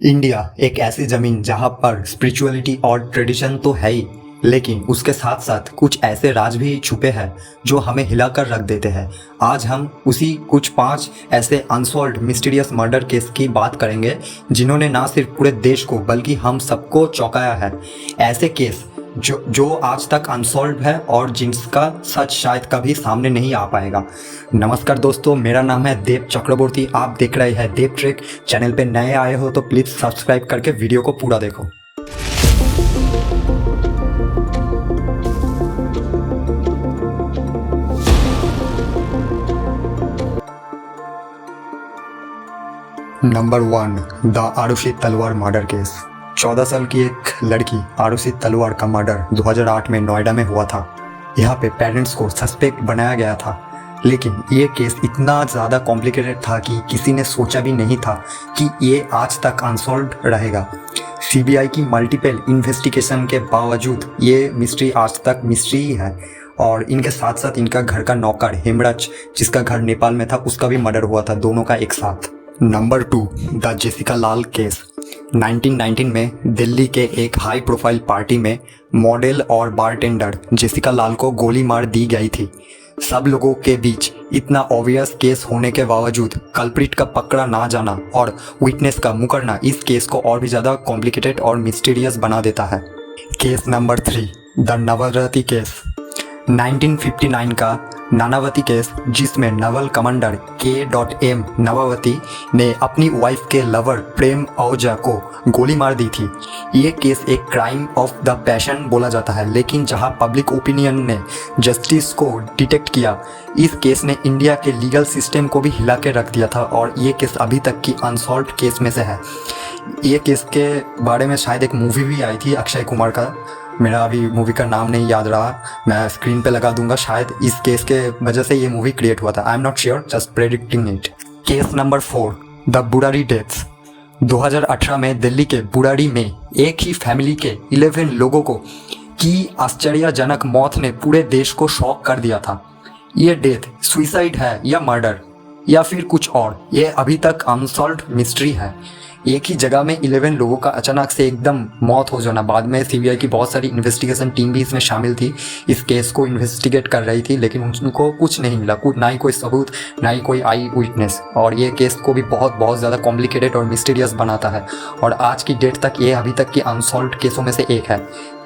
India एक ऐसी ज़मीन जहाँ पर स्पिरिचुअलिटी और ट्रेडिशन तो है ही, लेकिन उसके साथ साथ कुछ ऐसे राज भी छुपे हैं जो हमें हिलाकर रख देते हैं। आज हम उसी कुछ 5 ऐसे अनसॉल्व्ड मिस्टीरियस मर्डर केस की बात करेंगे जिन्होंने ना सिर्फ पूरे देश को बल्कि हम सबको चौंकाया है। ऐसे केस जो आज तक अनसॉल्व है और जिनका सच शायद कभी सामने नहीं आ पाएगा। नमस्कार दोस्तों, मेरा नाम है देव चक्रवर्ती। आप देख रहे हैं देव ट्रेक। चैनल पे नए आए हो तो प्लीज़ सब्सक्राइब करके वीडियो को पूरा देखो। नंबर 1, द आरुषि तलवार मर्डर केस। 14 साल की एक लड़की आरुषि तलवार का मर्डर 2008 में नोएडा में हुआ था। यहाँ पे पेरेंट्स को सस्पेक्ट बनाया गया था, लेकिन ये केस इतना ज़्यादा कॉम्प्लिकेटेड था कि किसी ने सोचा भी नहीं था कि ये आज तक अनसॉल्व्ड रहेगा। सीबीआई की मल्टीपल इन्वेस्टिगेशन के बावजूद ये मिस्ट्री आज तक मिस्ट्री ही है। और इनके साथ साथ इनका घर का नौकर हेमराज, जिसका घर नेपाल में था, उसका भी मर्डर हुआ था, दोनों का एक साथ। Number 2, the Jessica Lal case. 1919 में दिल्ली के एक हाई प्रोफाइल पार्टी में मॉडल और बारटेंडर जेसिका लाल को गोली मार दी गई थी। सब लोगों के बीच इतना ऑब्वियस केस होने के बावजूद कल्प्रिट का पकड़ा ना जाना और विटनेस का मुकरना इस केस को और भी ज़्यादा कॉम्प्लिकेटेड और मिस्टीरियस बना देता है। Case number 3, the Nanavati case. 1959 का नानावती केस, जिसमें नवल कमांडर K.M. नवावती ने अपनी वाइफ के लवर प्रेम आहूजा को गोली मार दी थी। ये केस एक क्राइम ऑफ द पैशन बोला जाता है, लेकिन जहां पब्लिक ओपिनियन ने जस्टिस को डिटेक्ट किया, इस केस ने इंडिया के लीगल सिस्टम को भी हिला के रख दिया था और ये केस अभी तक की अनसॉल्व्ड केस में से है। ये केस के बारे में शायद एक मूवी भी आई थी अक्षय कुमार का, मेरा अभी मूवी का नाम नहीं याद रहा, मैं स्क्रीन पे लगा दूंगा। शायद इस केस के वजह से ये मूवी क्रिएट हुआ था, I am not sure, just predicting it. Case number 4, the Burari deaths. 2018 में दिल्ली के बुराड़ी में एक ही फैमिली के 11 लोगों को की आश्चर्यजनक मौत ने पूरे देश को शॉक कर दिया था। ये डेथ सुइसाइड है या मर्डर या फिर कुछ और, ये अभी तक अनसॉल्व्ड मिस्ट्री है। एक ही जगह में 11 लोगों का अचानक से एकदम मौत हो जाना। बाद में सीबीआई की बहुत सारी इन्वेस्टिगेशन टीम भी इसमें शामिल थी, इस केस को इन्वेस्टिगेट कर रही थी, लेकिन उनको कुछ नहीं मिला, ना ही कोई सबूत, ना ही कोई आई विटनेस। और ये केस को भी बहुत ज़्यादा कॉम्प्लिकेटेड और मिस्टीरियस बनाता है। और आज की डेट तक ये अभी तक की अनसॉल्व्ड केसों में से एक है,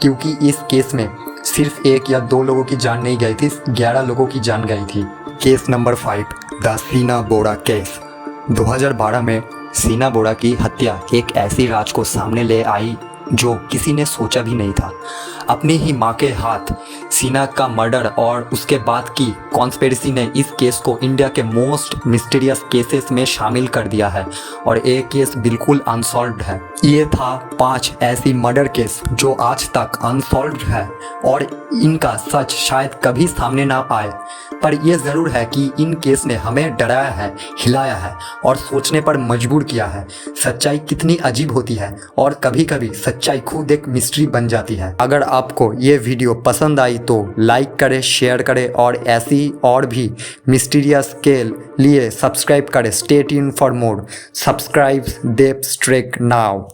क्योंकि इस केस में सिर्फ 1 या 2 लोगों की जान नहीं गई थी, 11 लोगों की जान गई थी। केस नंबर 5, द सीना बोरा केस। 2012 में सीना बोरा की हत्या एक ऐसी राज को सामने ले आई जो किसी ने सोचा भी नहीं था। अपनी ही माँ के हाथ सीना का मर्डर और उसके बाद की कॉन्स्पिरेसी ने इस केस को इंडिया के मोस्ट मिस्टीरियस केसेस में शामिल कर दिया है और ये केस बिल्कुल अनसॉल्व्ड है। ये था 5 ऐसी मर्डर केस जो आज तक अनसॉल्व्ड है और इनका सच शायद कभी सामने ना आए, पर यह ज़रूर है कि इन केस ने हमें डराया है, हिलाया है और सोचने पर मजबूर किया है। सच्चाई कितनी अजीब होती है और कभी कभी सच्चाई खुद एक मिस्ट्री बन जाती है। अगर आपको ये वीडियो पसंद आई तो लाइक करें, शेयर करें और ऐसी और भी मिस्टीरियस के लिए सब्सक्राइब करें। Stay tuned for more. Subscribe Dev trek now.